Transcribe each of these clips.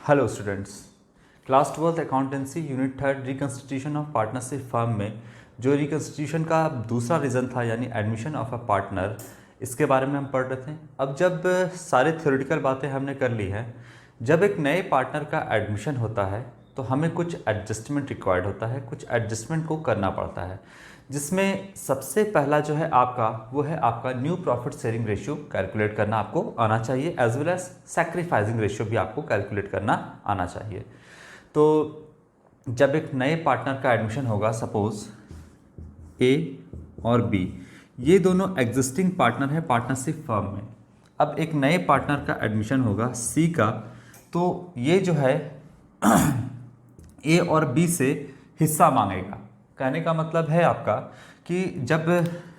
Hello students, class 12 accountancy unit 3 reconstitution of partnership firm में जो reconstitution का दूसरा रीज़न था यानी एडमिशन ऑफ अ पार्टनर, इसके बारे में हम पढ़ रहे थे। अब जब सारे थ्योरेटिकल बातें हमने कर ली हैं, जब एक नए पार्टनर का एडमिशन होता है तो हमें कुछ एडजस्टमेंट रिक्वायर्ड होता है, कुछ एडजस्टमेंट को करना पड़ता है, जिसमें सबसे पहला जो है आपका वो है आपका new profit sharing ratio calculate करना आपको आना चाहिए, as well as sacrificing ratio भी आपको कैलकुलेट करना आना चाहिए। तो जब एक नए पार्टनर का एडमिशन होगा, सपोज ए और बी ये दोनों एग्जिस्टिंग पार्टनर है पार्टनरशिप फर्म में। अब एक नए पार्टनर का एडमिशन होगा सी का, तो ये जो है ए और बी से हिस्सा मांगेगा। कहने का मतलब है आपका कि जब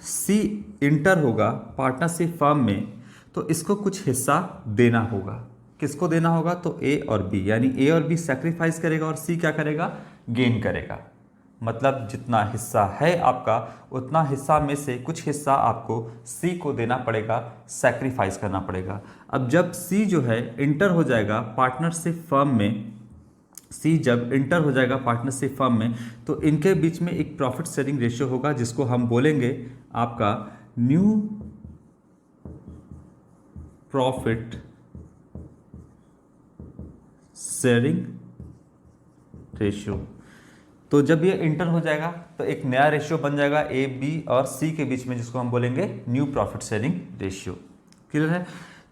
सी इंटर होगा पार्टनरशिप फर्म में तो इसको कुछ हिस्सा देना होगा। किसको देना होगा? तो ए और बी, यानी ए और बी सेक्रीफाइस करेगा और सी क्या करेगा? गेन करेगा। मतलब जितना हिस्सा है आपका उतना हिस्सा में से कुछ हिस्सा आपको सी को देना पड़ेगा, सेक्रीफाइस करना पड़ेगा। अब जब सी जो है इंटर हो जाएगा पार्टनरशिप फर्म में, सी जब इंटर हो जाएगा पार्टनरशिप फर्म में तो इनके बीच में एक प्रॉफिट शेयरिंग रेशियो होगा जिसको हम बोलेंगे आपका न्यू प्रॉफिट शेयरिंग रेशियो। तो जब ये इंटर हो जाएगा तो एक नया रेशियो बन जाएगा ए बी और सी के बीच में, जिसको हम बोलेंगे new profit sharing ratio. Clear है?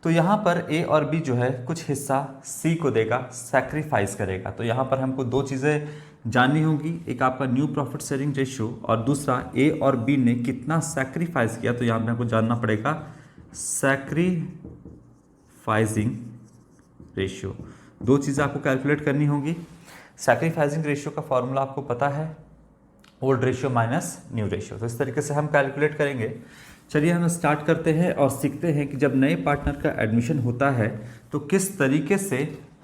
तो यहाँ पर ए और बी जो है कुछ हिस्सा सी को देगा, सैक्रिफाइस करेगा। तो यहाँ पर हमको दो चीज़ें जाननी होगी, एक आपका न्यू प्रॉफिट शेयरिंग रेशियो और दूसरा ए और बी ने कितना सैक्रिफाइस किया। तो यहाँ पर हमको जानना पड़ेगा सैक्रिफाइसिंग रेशियो। दो चीज़ें आपको कैलकुलेट करनी होगी। सैक्रिफाइसिंग रेशियो का फॉर्मूला आपको पता है, old ratio minus new ratio. तो इस तरीके से हम कैलकुलेट करेंगे। चलिए हम स्टार्ट करते हैं और सीखते हैं कि जब नए पार्टनर का एडमिशन होता है तो किस तरीके से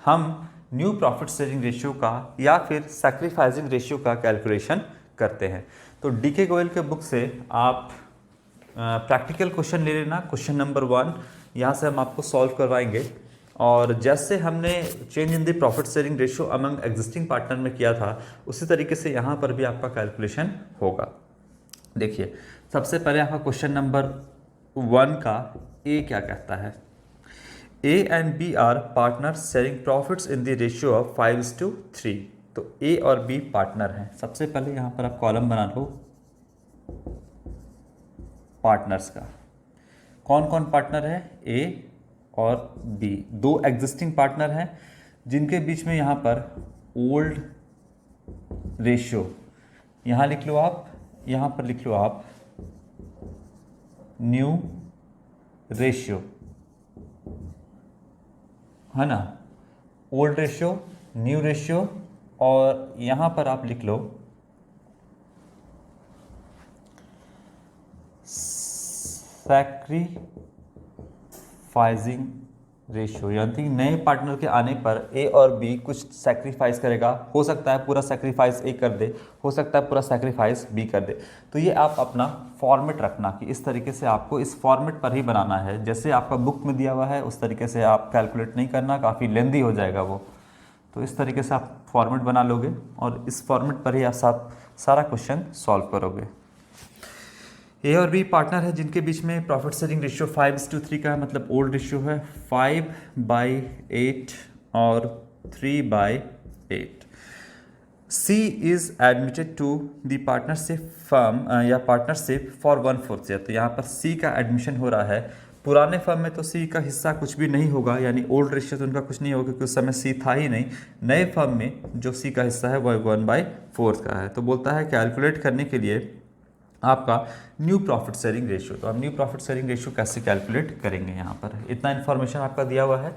हम न्यू प्रॉफिट शेयरिंग रेशियो का या फिर सैक्रिफाइसिंग रेशियो का कैलकुलेशन करते हैं। तो डीके गोयल के बुक से आप प्रैक्टिकल क्वेश्चन ले लेना। क्वेश्चन नंबर 1 यहाँ से हम आपको सॉल्व करवाएंगे, और जैसे हमने change in the profit sharing ratio among existing partner में किया था उसी तरीके से यहाँ पर भी आपका कैलकुलेशन होगा। देखिए, सबसे पहले आपका क्वेश्चन नंबर 1 का ए क्या कहता है? A and B are partner sharing profits in the ratio of 5:3। तो ए और बी पार्टनर हैं। सबसे पहले यहाँ पर आप कॉलम बना लो पार्टनर्स का। कौन कौन पार्टनर है? ए और बी, दो एग्जिस्टिंग पार्टनर हैं जिनके बीच में यहाँ पर ओल्ड रेशियो, यहाँ लिख लो आप, यहाँ पर लिख लो आप न्यू रेशियो, है ना। ओल्ड रेशियो, न्यू रेशियो, और यहाँ पर आप लिख लो सैक्रिफाइसिंग रेशियो। यानी नए पार्टनर के आने पर ए और बी कुछ सैक्रिफाइस करेगा। हो सकता है पूरा सैक्रिफाइस ए कर दे, हो सकता है पूरा सैक्रिफाइस बी कर दे। तो ये आप अपना फॉर्मेट रखना कि इस तरीके से आपको इस फॉर्मेट पर ही बनाना है। जैसे आपका बुक में दिया हुआ है उस तरीके से आप कैलकुलेट नहीं करना, काफ़ी लेंदी हो जाएगा वो। तो इस तरीके से आप फॉर्मेट बना लोगे और इस फॉर्मेट पर ही आप सारा क्वेश्चन सॉल्व करोगे। ए और बी पार्टनर है जिनके बीच में प्रॉफिट शेयरिंग रेशियो 5:3 का है, मतलब ओल्ड रेशियो है 5/8 और 3/8। C is admitted to the partnership firm या पार्टनरशिप फॉर 1/4 ईयर। तो यहाँ पर सी का एडमिशन हो रहा है। पुराने फर्म में तो सी का हिस्सा कुछ भी नहीं होगा, यानी ओल्ड रेशियो तो उनका कुछ नहीं होगा क्योंकि उस समय सी था ही नहीं। नए फर्म में जो सी का हिस्सा है वह 1/4 का है। तो बोलता है कैलकुलेट करने के लिए आपका न्यू प्रॉफिट शेयरिंग रेशियो। तो हम न्यू प्रॉफिट शेयरिंग रेशियो कैसे कैलकुलेट करेंगे? यहाँ पर इतना इन्फॉर्मेशन आपका दिया हुआ है।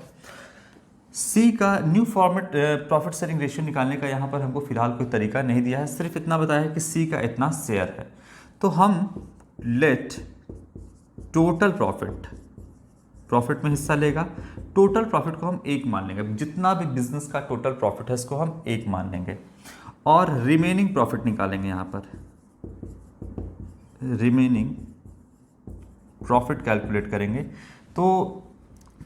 सी का new format profit sharing ratio निकालने का यहाँ पर हमको फिलहाल कोई तरीका नहीं दिया है, सिर्फ इतना बताया है कि सी का इतना शेयर है। तो हम लेट टोटल प्रॉफिट में हिस्सा लेगा, टोटल प्रॉफिट को हम 1 मान लेंगे। जितना भी बिजनेस का टोटल प्रॉफिट है इसको हम 1 मान लेंगे और रिमेनिंग प्रॉफिट निकालेंगे। यहाँ पर रिमेनिंग प्रॉफिट कैलकुलेट करेंगे। तो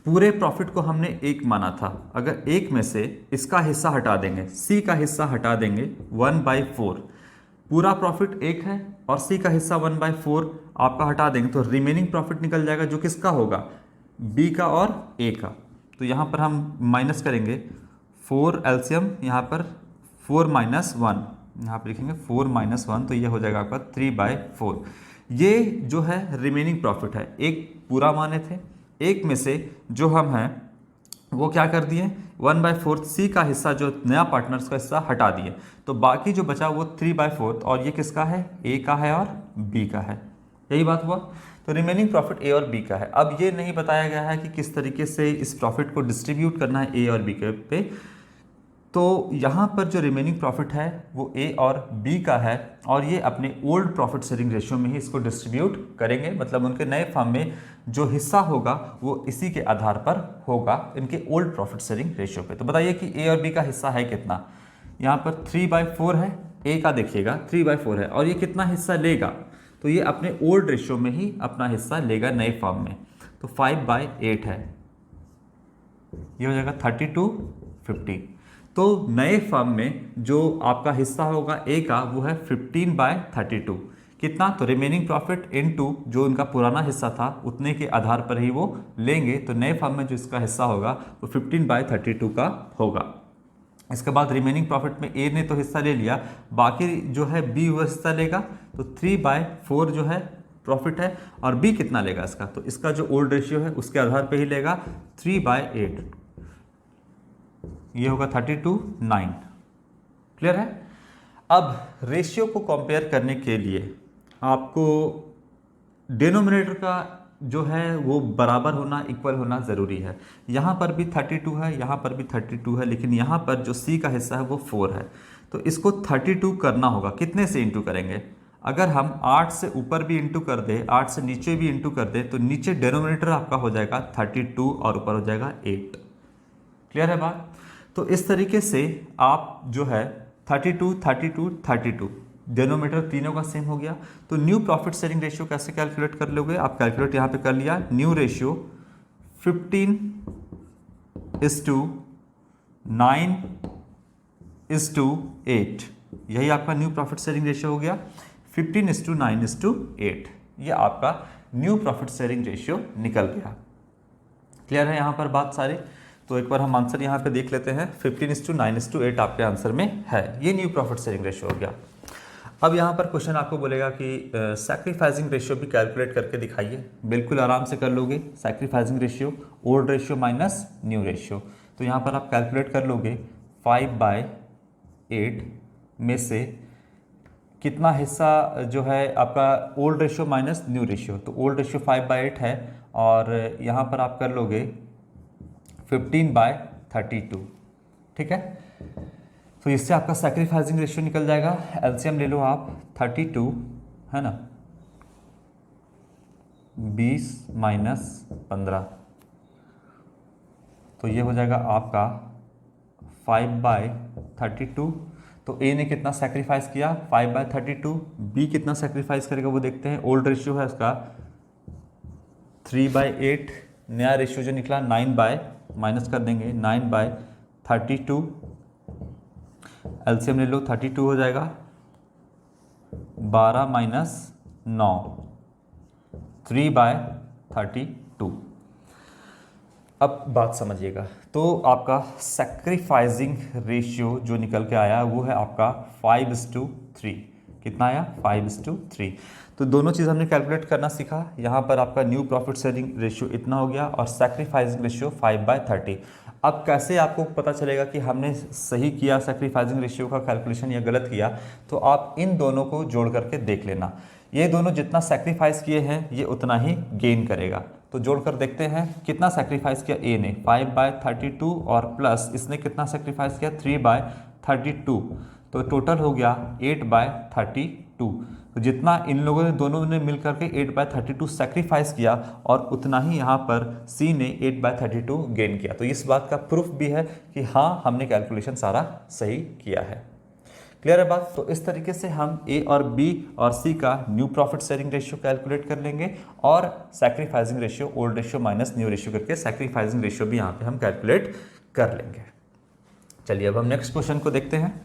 पूरे प्रॉफिट को हमने एक माना था, अगर एक में से इसका हिस्सा हटा देंगे, सी का हिस्सा हटा देंगे 1/4, पूरा प्रॉफिट एक है और सी का हिस्सा 1/4 आपका हटा देंगे तो रिमेनिंग प्रॉफिट निकल जाएगा जो किसका होगा, बी का और ए का। तो यहाँ पर हम माइनस करेंगे 4 एलसीएम, यहाँ पर 4 - 1, यहाँ पर लिखेंगे 4 - 1, तो ये हो जाएगा आपका 3/4। ये जो है रिमेनिंग प्रॉफिट है, एक पूरा माने थे, एक में से जो हम हैं वो क्या कर दिए 1/4 सी का हिस्सा जो नया पार्टनर्स का हिस्सा हटा दिए, तो बाकी जो बचा वो 3/4 और ये किसका है, ए का है और बी का है। यही बात हुआ। तो रिमेनिंग प्रॉफिट ए और बी का है। अब ये नहीं बताया गया है कि किस तरीके से इस प्रॉफिट को डिस्ट्रीब्यूट करना है ए और बी के पे। तो यहाँ पर जो रिमेनिंग प्रॉफिट है वो ए और बी का है और ये अपने ओल्ड प्रॉफिट शेयरिंग रेशियो में ही इसको डिस्ट्रीब्यूट करेंगे, मतलब उनके नए फर्म में जो हिस्सा होगा वो इसी के आधार पर होगा इनके ओल्ड प्रॉफिट शेयरिंग रेशियो पे। तो बताइए कि ए और बी का हिस्सा है कितना, यहाँ पर 3/4 है, ए का देखिएगा 3/4 है और ये कितना हिस्सा लेगा, तो ये अपने ओल्ड रेशियो में ही अपना हिस्सा लेगा नए फर्म में, तो 5/8 है, ये हो जाएगा 32/50। तो नए फर्म में जो आपका हिस्सा होगा ए का वो है 15/32, कितना, तो रिमेनिंग प्रॉफिट इनटू जो उनका पुराना हिस्सा था उतने के आधार पर ही वो लेंगे, तो नए फर्म में जो इसका हिस्सा होगा वो 15/32 का होगा। इसके बाद रिमेनिंग प्रॉफिट में ए ने तो हिस्सा ले लिया, बाकी जो है बी वो हिस्सा लेगा, तो 3/4 जो है प्रॉफिट है और बी कितना लेगा इसका, तो इसका जो ओल्ड रेशियो है उसके आधार पे ही लेगा 3/8, ये होगा 32/9। क्लियर है। अब रेशियो को कंपेयर करने के लिए आपको डिनोमिनेटर का जो है वो बराबर होना, इक्वल होना ज़रूरी है। यहाँ पर भी 32 है, यहाँ पर भी 32 है, लेकिन यहाँ पर जो सी का हिस्सा है वो 4 है, तो इसको 32 करना होगा। कितने से इंटू करेंगे, अगर हम 8 से ऊपर भी इंटू कर दे, 8 से नीचे भी इंटू कर दे, तो नीचे डिनोमिनेटर आपका हो जाएगा 32 और ऊपर हो जाएगा 8। क्लियर है बात। तो इस तरीके से आप जो है 32, 32, 32 डिनोमिनेटर तीनों का सेम हो गया। तो न्यू प्रॉफिट शेयरिंग रेशियो कैसे कैलकुलेट कर लोगे, आप कैलकुलेट यहाँ पे कर लिया, न्यू रेशियो 15:9:8, यही आपका न्यू प्रॉफिट शेयरिंग रेशियो हो गया। 15:9:8 ये आपका न्यू प्रॉफिट शेयरिंग रेशियो निकल गया। क्लियर है यहाँ पर बात सारी। तो एक बार हम आंसर यहाँ पे देख लेते हैं, 15:9:8 आपके आंसर में है, ये न्यू प्रॉफिट शेयरिंग रेशियो हो गया। अब यहाँ पर क्वेश्चन आपको बोलेगा कि सैक्रिफाइसिंग रेशियो भी कैलकुलेट करके दिखाइए। बिल्कुल आराम से कर लोगे। Sacrificing ratio old ratio minus new ratio, तो यहाँ पर आप कैलकुलेट कर लोगे 5/8 में से कितना हिस्सा जो है आपका old ratio minus new ratio, तो ओल्ड रेशियो 5/8 है और यहाँ पर आप कर लोगे 15/32। ठीक है, तो इससे आपका सैक्रिफाइसिंग रेशियो निकल जाएगा। एलसीएम ले लो आप 32 है ना, 20 - 15, तो ये हो जाएगा आपका 5/32। तो ए ने कितना सेक्रीफाइस किया 5/32, बी कितना सेक्रीफाइस करेगा वो देखते हैं। ओल्ड रेशियो है उसका 3/8, नया रेशियो जो निकला 9 माइनस कर देंगे 9/32, एलसीएम ले लो 32 हो जाएगा, 12 - 9, 3/32। अब बात समझिएगा, तो आपका सैक्रिफाइसिंग रेशियो जो निकल के आया वो है आपका 5:3। कितना आया 5:3। तो दोनों चीज़ हमने कैलकुलेट करना सीखा। यहाँ पर आपका न्यू प्रॉफिट शेयरिंग रेशियो इतना हो गया और सैक्रिफाइसिंग रेशियो 5/30। अब कैसे आपको पता चलेगा कि हमने सही किया सैक्रिफाइसिंग रेशियो का कैलकुलेशन या गलत किया, तो आप इन दोनों को जोड़ करके देख लेना। ये दोनों जितना सैक्रिफाइस किए हैं ये उतना ही गेन करेगा। तो जोड़कर देखते हैं कितना सैक्रिफाइस किया ए ने 5/32 और प्लस इसने कितना सैक्रिफाइस किया 3/32, तो टोटल हो गया 8/32। तो जितना इन लोगों ने दोनों ने मिलकर के 8/32 सैक्रिफाइस किया और उतना ही यहाँ पर सी ने 8/32 गेन किया। तो इस बात का प्रूफ भी है कि हाँ हमने कैलकुलेशन सारा सही किया है। क्लियर है बात। तो इस तरीके से हम ए और बी और सी का new profit sharing ratio calculate कर लेंगे और sacrificing ratio, old ratio minus new ratio करके सैक्रिफाइसिंग रेशियो भी यहाँ पे हम कैलकुलेट कर लेंगे। चलिए अब हम नेक्स्ट क्वेश्चन को देखते हैं।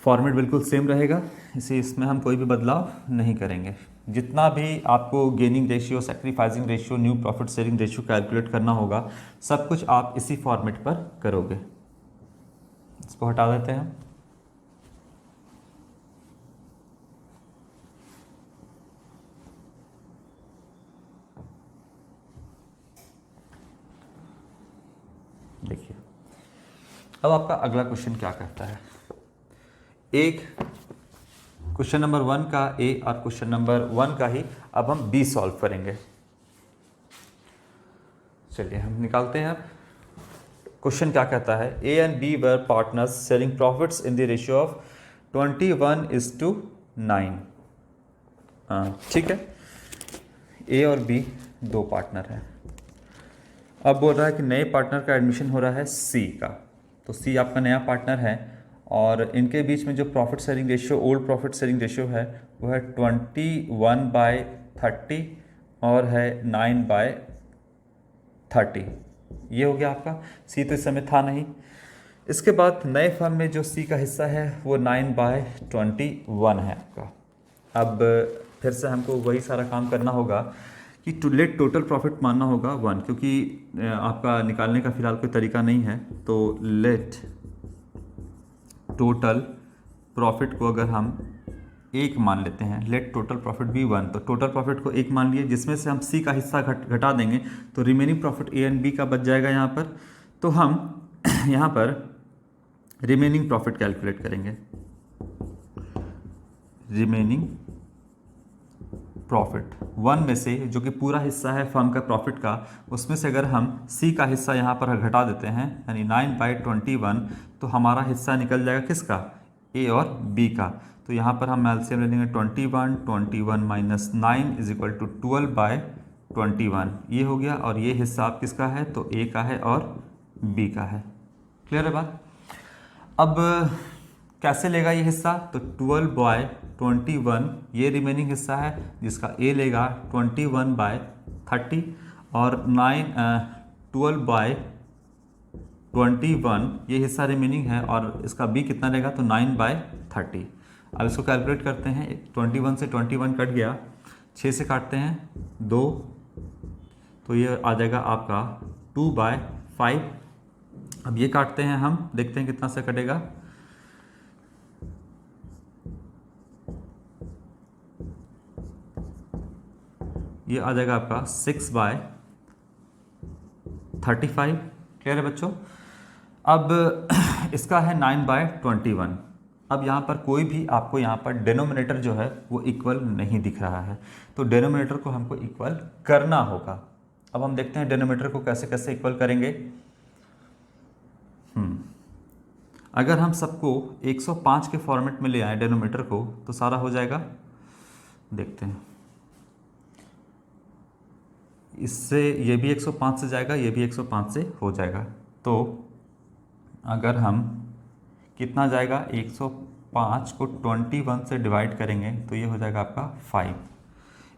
फॉर्मेट बिल्कुल सेम रहेगा, इसमें हम कोई भी बदलाव नहीं करेंगे। जितना भी आपको gaining ratio, sacrificing ratio, new profit sharing ratio calculate करना होगा, सब कुछ आप इसी फॉर्मेट पर करोगे। इसको हटा देते हैं। देखिए अब आपका अगला क्वेश्चन क्या कहता है। एक क्वेश्चन नंबर 1 का ए और क्वेश्चन नंबर 1 का ही अब हम बी सॉल्व करेंगे। चलिए हम निकालते हैं। अब क्वेश्चन क्या कहता है, A and B were partners sharing profits in the ratio of 21:9। ठीक है, ए और बी दो पार्टनर हैं। अब बोल रहा है कि नए पार्टनर का एडमिशन हो रहा है सी का, तो सी आपका नया पार्टनर है और इनके बीच में जो profit sharing ratio, old profit sharing ratio है वो है 21/30 और है 9/30। ये हो गया आपका। सी तो इस समय था नहीं। इसके बाद नए फर्म में जो सी का हिस्सा है वो 9/21 है आपका। अब फिर से हमको वही सारा काम करना होगा कि लेट टोटल प्रॉफिट मानना होगा 1, क्योंकि आपका निकालने का फिलहाल कोई तरीका नहीं है। तो लेट टोटल प्रॉफिट को अगर हम 1 मान लेते हैं, लेट टोटल प्रॉफिट भी 1, तो टोटल प्रॉफिट को 1 मान लिए, जिसमें से हम सी का हिस्सा घटा देंगे तो remaining profit A and B का बच जाएगा यहाँ पर। तो हम यहाँ पर रिमेनिंग प्रॉफिट कैलकुलेट करेंगे। रिमेनिंग प्रॉफिट 1 में से, जो कि पूरा हिस्सा है फर्म का प्रॉफिट का, उसमें से अगर हम सी का हिस्सा यहाँ पर घटा देते हैं यानी 9/21, तो हमारा हिस्सा निकल जाएगा किसका, ए और बी का। तो यहाँ पर हम एलसीएम ले लेंगे 21 माइनस 9 इज इक्वल टू 12/21। ये हो गया और ये हिस्सा आप किसका है, तो ए का है और बी का है। क्लियर है बात। अब कैसे लेगा ये हिस्सा, तो 12/21 ये रिमेनिंग हिस्सा है जिसका ए लेगा 21/30 और 12/21 ये हिस्सा रिमेनिंग है और इसका बी कितना लेगा, तो 9/30। अब इसको कैलकुलेट करते हैं। 21 से 21 कट गया, 6 से काटते हैं 2, तो ये आ जाएगा आपका 2/5। अब ये काटते हैं हम, देखते हैं कितना से कटेगा। ये आ जाएगा आपका 6/35। क्लियर है बच्चों। अब इसका है 9/21। अब यहाँ पर कोई भी आपको यहाँ पर डिनोमिनेटर जो है वो इक्वल नहीं दिख रहा है, तो डिनोमिनेटर को हमको इक्वल करना होगा। अब हम देखते हैं डिनोमिनेटर को कैसे कैसे इक्वल करेंगे। अगर हम सबको 105 के फॉर्मेट में ले आए डिनोमिनेटर को, तो सारा हो जाएगा। देखते हैं, इससे ये भी 105 से जाएगा, ये भी 105 से हो जाएगा। तो अगर हम कितना जाएगा, 105 को 21 से डिवाइड करेंगे तो ये हो जाएगा आपका 5।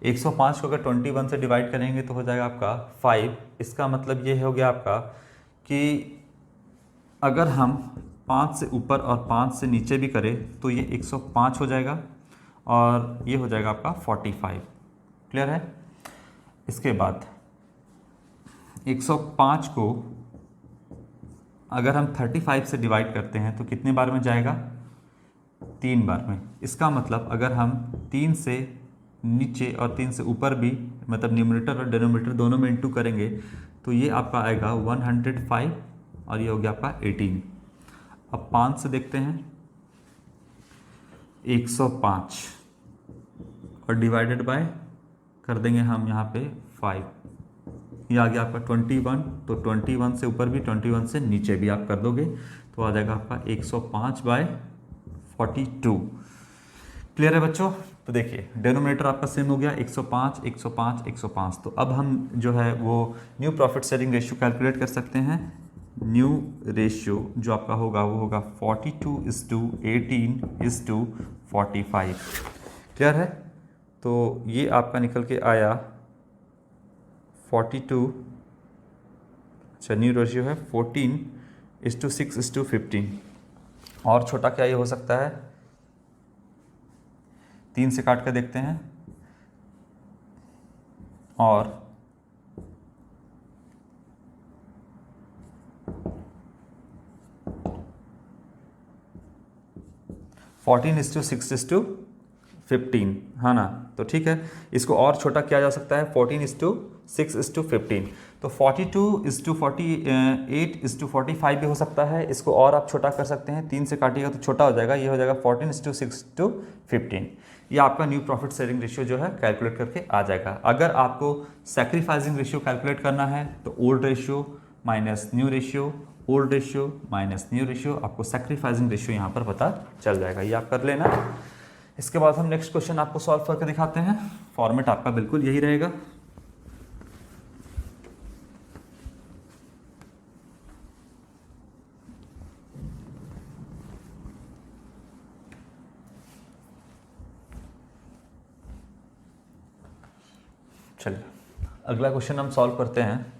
105 को अगर 21 से डिवाइड करेंगे तो हो जाएगा आपका 5। इसका मतलब ये हो गया आपका कि अगर हम 5 से ऊपर और 5 से नीचे भी करें तो ये 105 हो जाएगा और ये हो जाएगा आपका 45। क्लियर है। इसके बाद 105 को अगर हम 35 से डिवाइड करते हैं तो कितने बार में जाएगा, 3 बार में। इसका मतलब अगर हम 3 से नीचे और 3 से ऊपर भी, मतलब न्यूमरेटर और डिनोमिनेटर दोनों में इंटू करेंगे तो ये आपका आएगा 105 और ये हो गया आपका 18। अब 5 से देखते हैं, 105 और डिवाइडेड बाय कर देंगे हम यहाँ पे 5, ये आ गया आपका 21। तो 21 से ऊपर भी 21 से नीचे भी आप कर दोगे तो आ जाएगा आपका 105/42। क्लियर है बच्चों। तो देखिए डिनोमिनेटर आपका सेम हो गया 105, 105, 105। तो अब हम जो है वो new profit sharing ratio calculate कर सकते हैं। न्यू रेशियो जो आपका होगा वो होगा 42:18:45। क्लियर है? तो ये आपका निकल के आया 42, अच्छा न्यू रेशियो है 14:6:15। और छोटा क्या ये हो सकता है? 3 से काट कर देखते हैं, और 14:6:15, हाँ ना? तो ठीक है, इसको और छोटा किया जा सकता है 14:6:15। तो 42:48:45 भी हो सकता है। इसको और आप छोटा कर सकते हैं, 3 से काटिएगा तो छोटा हो जाएगा, ये हो जाएगा 14:6:15। ये आपका न्यू प्रॉफिट शेयरिंग रेशियो जो है कैलकुलेट करके आ जाएगा। अगर आपको सैक्रिफाइसिंग रेशियो कैलकुलेट करना है तो old ratio minus new ratio, old ratio minus new ratio, आपको सैक्रिफाइसिंग रेशियो यहाँ पर पता चल जाएगा। ये आप कर लेना। इसके बाद हम नेक्स्ट क्वेश्चन आपको सॉल्व करके दिखाते हैं। फॉर्मेट आपका बिल्कुल यही रहेगा। चलिए अगला क्वेश्चन हम सॉल्व करते हैं।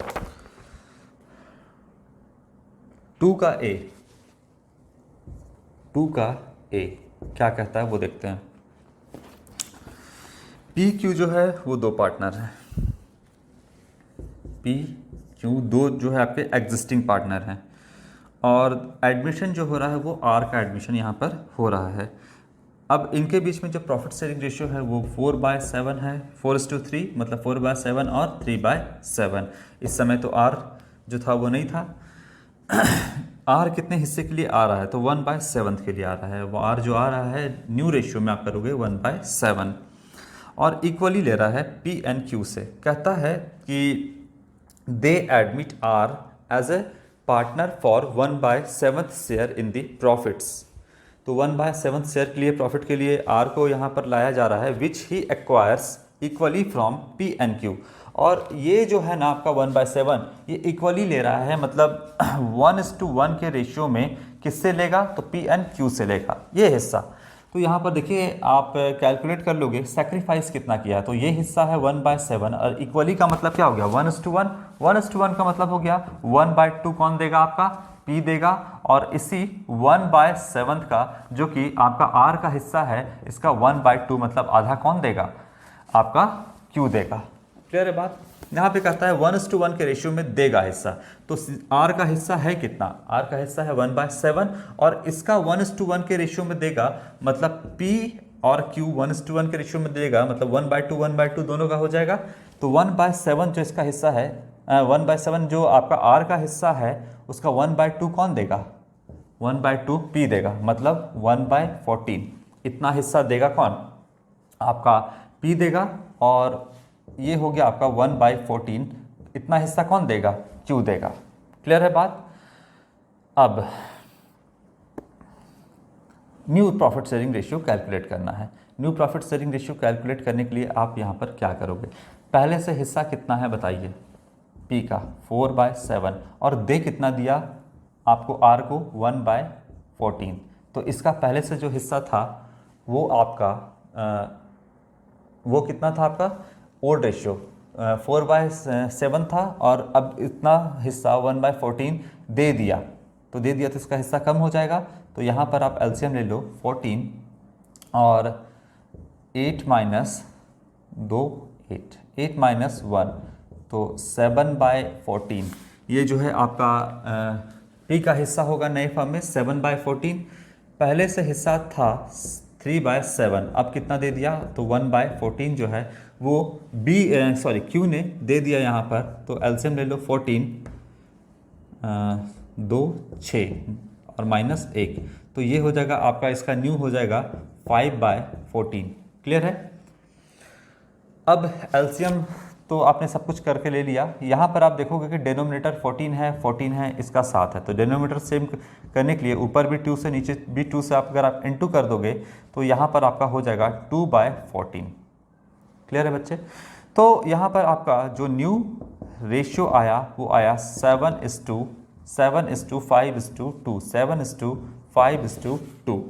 2 का ए क्या कहता है वो देखते हैं। पी क्यू जो है वो दो पार्टनर हैं। पी क्यू दो जो है आपके एग्जिस्टिंग पार्टनर हैं, और एडमिशन जो हो रहा है वो आर का एडमिशन यहाँ पर हो रहा है। अब इनके बीच में जो प्रॉफिट शेयरिंग रेशियो है वो 4/7 है, 4:3, मतलब 4/7 और 3/7। इस समय तो आर जो था वो नहीं था। आर कितने हिस्से के लिए आ रहा है? तो 1/7 के लिए आ रहा है। वो आर जो आ रहा है न्यू रेशियो में आप करोगे 1/7, और इक्वली ले रहा है पी एंड क्यू से। कहता है कि they admit R as a partner for 1/7 share in the profits. तो 1/7 शेयर के लिए, प्रॉफिट के लिए आर को यहाँ पर लाया जा रहा है, which he acquires equally from P and Q. और ये जो है ना आपका 1/7 ये इक्वली ले रहा है, मतलब 1:1 के रेशियो में किससे लेगा? तो पी एंड क्यू से लेगा ये हिस्सा। तो यहाँ पर देखिए आप कैलकुलेट कर लोगे सेक्रीफाइस कितना किया है। तो ये हिस्सा है 1/7, और इक्वली का मतलब क्या हो गया? 1:1। 1:1 का मतलब हो गया 1/2 कौन देगा? आपका P देगा। और इसी 1/7 का जो कि आपका R का हिस्सा है, इसका 1/2 मतलब आधा कौन देगा? आपका Q देगा। क्लियर है बात? यहाँ पे कहता है 1:1 के रेशियो में देगा हिस्सा। तो R का हिस्सा है कितना? R का हिस्सा है 1/7, और इसका 1:1 के रेशियो में देगा, मतलब P और Q 1:1 के रेशियो में देगा, मतलब 1/2 1/2 दोनों का हो जाएगा। तो 1/7 जो इसका हिस्सा है, 1/7 जो आपका R का हिस्सा है, उसका 1/2 कौन देगा? 1/2 P देगा, मतलब 1/14। इतना हिस्सा देगा कौन? आपका P देगा। और ये हो गया आपका 1/14। इतना हिस्सा कौन देगा? Q देगा। क्लियर है बात? अब new profit sharing ratio calculate करना है। New profit sharing ratio calculate करने के लिए आप यहाँ पर क्या करोगे? पहले से हिस्सा कितना है बताइए? P का 4/7, और दे कितना दिया आपको? R को 1/14। तो इसका पहले से जो हिस्सा था वो आपका वो कितना था आपका? ओल्ड रेशियो 4/7 था, और अब इतना हिस्सा 1/14 दे दिया। तो दे दिया तो इसका हिस्सा कम हो जाएगा। तो यहाँ पर आप एलसीएम ले लो 14 और 8 माइनस 2 8 8 माइनस 1, तो 7/14। ये जो है आपका P का हिस्सा होगा नए फॉर्म में 7/14। पहले से हिस्सा था 3/7, अब कितना दे दिया? तो 1/14 जो है वो Q ने दे दिया यहाँ पर। तो एलसीएम ले लो 14 2 6 और माइनस 1, तो ये हो जाएगा आपका, इसका न्यू हो जाएगा 5/14। क्लियर है? अब एलसीएम तो आपने सब कुछ करके ले लिया। यहाँ पर आप देखोगे कि डिनोमिनेटर 14 है, इसका 7 है। तो डिनोमिनेटर सेम करने के लिए ऊपर भी 2 से नीचे भी 2 से अगर आप इनटू कर दोगे तो यहाँ पर आपका हो जाएगा 2/14। क्लियर है बच्चे? तो यहाँ पर आपका जो न्यू रेशियो आया वो आया 7:1 7:5:2, 7:5:2,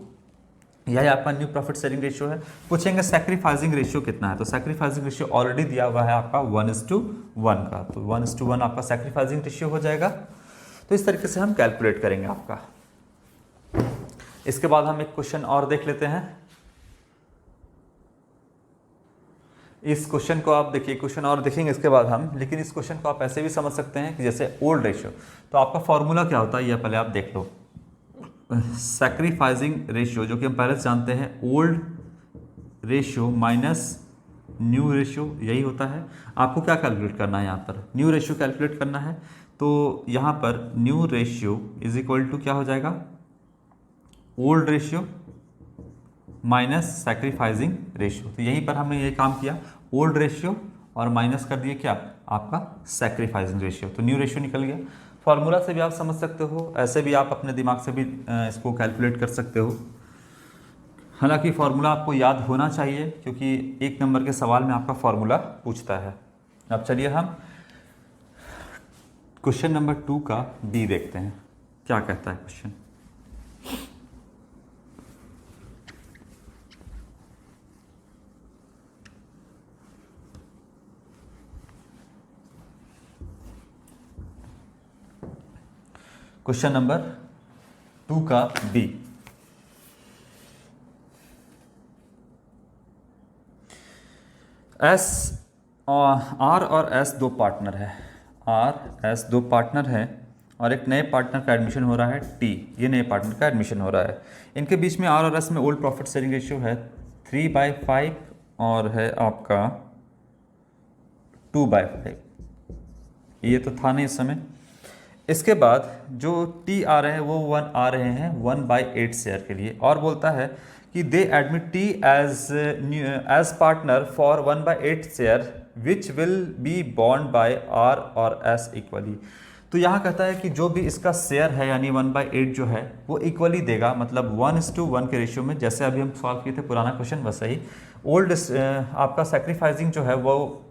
यही आपका न्यू प्रॉफिट शेयरिंग रेशियो है। पूछेंगे सैक्रिफाइसिंग रेशियो कितना है, तो सैक्रिफाइसिंग रेशियो ऑलरेडी दिया हुआ है आपका 1:1 का, तो 1:1 आपका सैक्रिफाइसिंग रेशियो हो जाएगा। तो इस तरीके से हम कैलकुलेट करेंगे आपका। इसके बाद हम एक क्वेश्चन और देख लेते हैं। इस क्वेश्चन को आप देखिए, क्वेश्चन और देखेंगे इसके बाद हम, लेकिन इस क्वेश्चन को आप ऐसे भी समझ सकते हैं कि जैसे ओल्ड रेशियो, तो आपका फॉर्मूला क्या होता है ये पहले आप देख लो। सैक्रिफाइसिंग रेशियो जो कि हम पहले से जानते हैं, old ratio minus new ratio, यही होता है। आपको क्या कैलकुलेट करना है यहाँ पर, न्यू रेशियो कैलकुलेट करना है। तो यहाँ पर new ratio is equal to क्या हो जाएगा, old ratio minus sacrificing ratio. तो यहीं पर हमने ये काम किया, ओल्ड रेशियो और माइनस कर दिए क्या, आपका सैक्रिफाइसिंग रेशियो, तो न्यू रेशियो निकल गया। फॉर्मूला से भी आप समझ सकते हो, ऐसे भी आप अपने दिमाग से भी इसको कैलकुलेट कर सकते हो। हालांकि फॉर्मूला आपको याद होना चाहिए, क्योंकि 1 नंबर के सवाल में आपका फॉर्मूला पूछता है। अब चलिए हम क्वेश्चन नंबर 2 का डी देखते हैं, क्या कहता है क्वेश्चन। क्वेश्चन नंबर 2 का डी, एस आर और एस दो पार्टनर है, आर एस दो पार्टनर है और एक नए पार्टनर का एडमिशन हो रहा है टी, ये नए पार्टनर का एडमिशन हो रहा है। इनके बीच में आर और एस में ओल्ड प्रॉफिट शेयरिंग रेशियो है 3/5 और है आपका 2/5, ये तो था नहीं इस समय। इसके बाद जो टी आ रहे हैं वो 1 आ रहे हैं 1/8 शेयर के लिए, और बोलता है कि they admit T as partner for 1/8 share which will be बॉन्ड बाय आर और एस इक्वली। तो यहाँ कहता है कि जो भी इसका शेयर है यानी 1/8 जो है वो इक्वली देगा, मतलब 1:1 के रेशियो में, जैसे अभी हम सॉल्व किए थे पुराना क्वेश्चन वैसे ही। ओल्ड आपका सैक्रिफाइसिंग जो है वो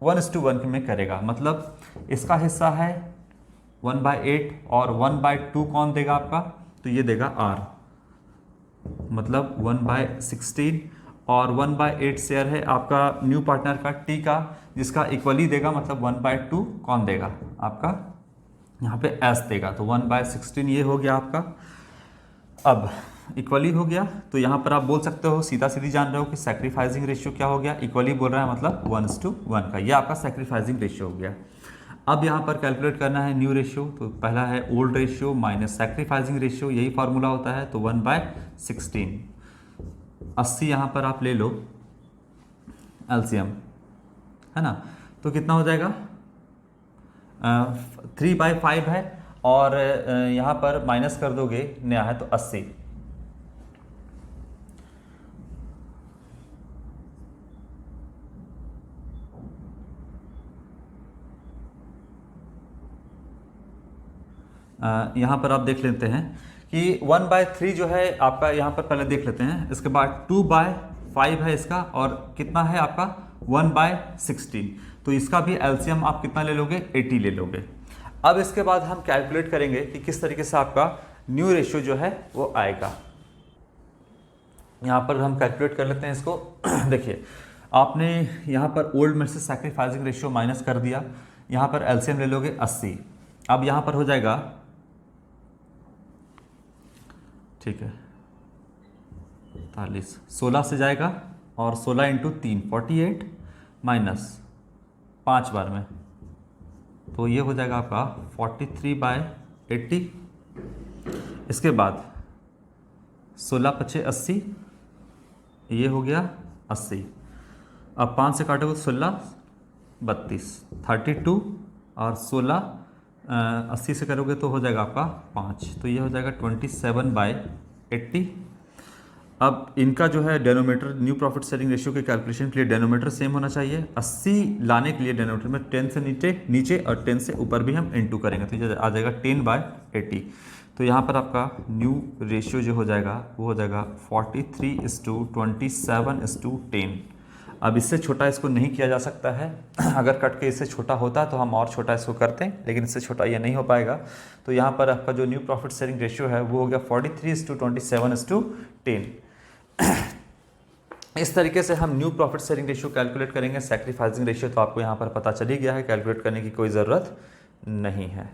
1:1 में करेगा, मतलब इसका हिस्सा है 1/8 और 1/2 कौन देगा आपका, तो ये देगा आर, मतलब 1/16 और 1/8 शेयर है आपका न्यू पार्टनर का टी का, जिसका इक्वली देगा, मतलब 1/2 कौन देगा आपका, यहाँ पे एस देगा, तो 1/16 ये हो गया आपका। अब इक्वली हो गया, तो यहाँ पर आप बोल सकते हो, सीधा सीधी जान रहे हो कि सैक्रिफाइसिंग रेशियो क्या हो गया, इक्वली बोल रहा है मतलब 1:1 का, ये आपका सैक्रिफाइसिंग रेशियो हो गया। अब यहाँ पर कैलकुलेट करना है न्यू रेशियो, तो पहला है old ratio minus sacrificing ratio, यही फार्मूला होता है, तो 1/16, 80 यहाँ पर आप ले लो एलसीएम, है ना, तो कितना हो जाएगा 3/5 है, और यहाँ पर माइनस कर दोगे नया है तो 80, यहाँ पर आप देख लेते हैं कि 1/3 जो है आपका, यहाँ पर पहले देख लेते हैं, इसके बाद 2/5 है इसका, और कितना है आपका 1/16, तो इसका भी एलसीएम आप कितना ले लोगे, 80 ले लोगे। अब इसके बाद हम कैलकुलेट करेंगे कि किस तरीके से आपका न्यू रेशियो जो है वो आएगा। यहाँ पर हम कैलकुलेट कर लेते हैं इसको। देखिए आपने यहाँ पर ओल्ड में से सैक्रिफाइसिंग रेशियो माइनस कर दिया, यहाँ पर एलसीएम ले लोगे 80, अब यहाँ पर हो जाएगा, ठीक है 40, 16 से जाएगा और 16 × 3 48 माइनस 5 बार में, तो ये हो जाएगा आपका 43/80। इसके बाद 16×5 = 80, ये हो गया 80, अब 5 से काटोगे 16 32 32, और 16 80 से करोगे तो हो जाएगा आपका 5, तो ये हो जाएगा 27/80। अब इनका जो है denominator, new profit sharing ratio के कैलकुलेशन के लिए डेनोमीटर सेम होना चाहिए। 80 लाने के लिए डेनोमीटर में 10 से नीचे और 10 से ऊपर भी हम इनटू करेंगे, तो ये आ जाएगा 10/80। तो यहाँ पर आपका न्यू रेशियो जो हो जाएगा वो हो जाएगा 43:27:10। अब इससे छोटा इसको नहीं किया जा सकता है। अगर कट के इससे छोटा होता तो हम और छोटा इसको करते हैं, लेकिन इससे छोटा ये नहीं हो पाएगा। तो यहाँ पर आपका जो न्यू प्रॉफिट शेयरिंग रेशियो है वो हो गया 43:27:10। इस तरीके से हम new profit sharing ratio calculate करेंगे। सैक्रिफाइसिंग रेशियो तो आपको यहाँ पर पता चल ही गया है, कैलकुलेट करने की कोई ज़रूरत नहीं है।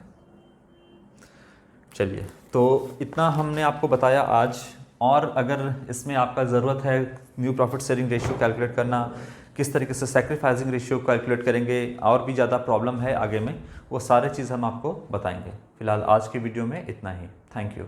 चलिए, तो इतना हमने आपको बताया आज। और अगर इसमें आपका ज़रूरत है new profit sharing ratio calculate करना, किस तरीके से सैक्रिफाइसिंग रेशियो कैलकुलेट करेंगे, और भी ज़्यादा प्रॉब्लम है आगे में, वो सारे चीज़ हम आपको बताएंगे। फिलहाल आज की वीडियो में इतना ही। Thank you.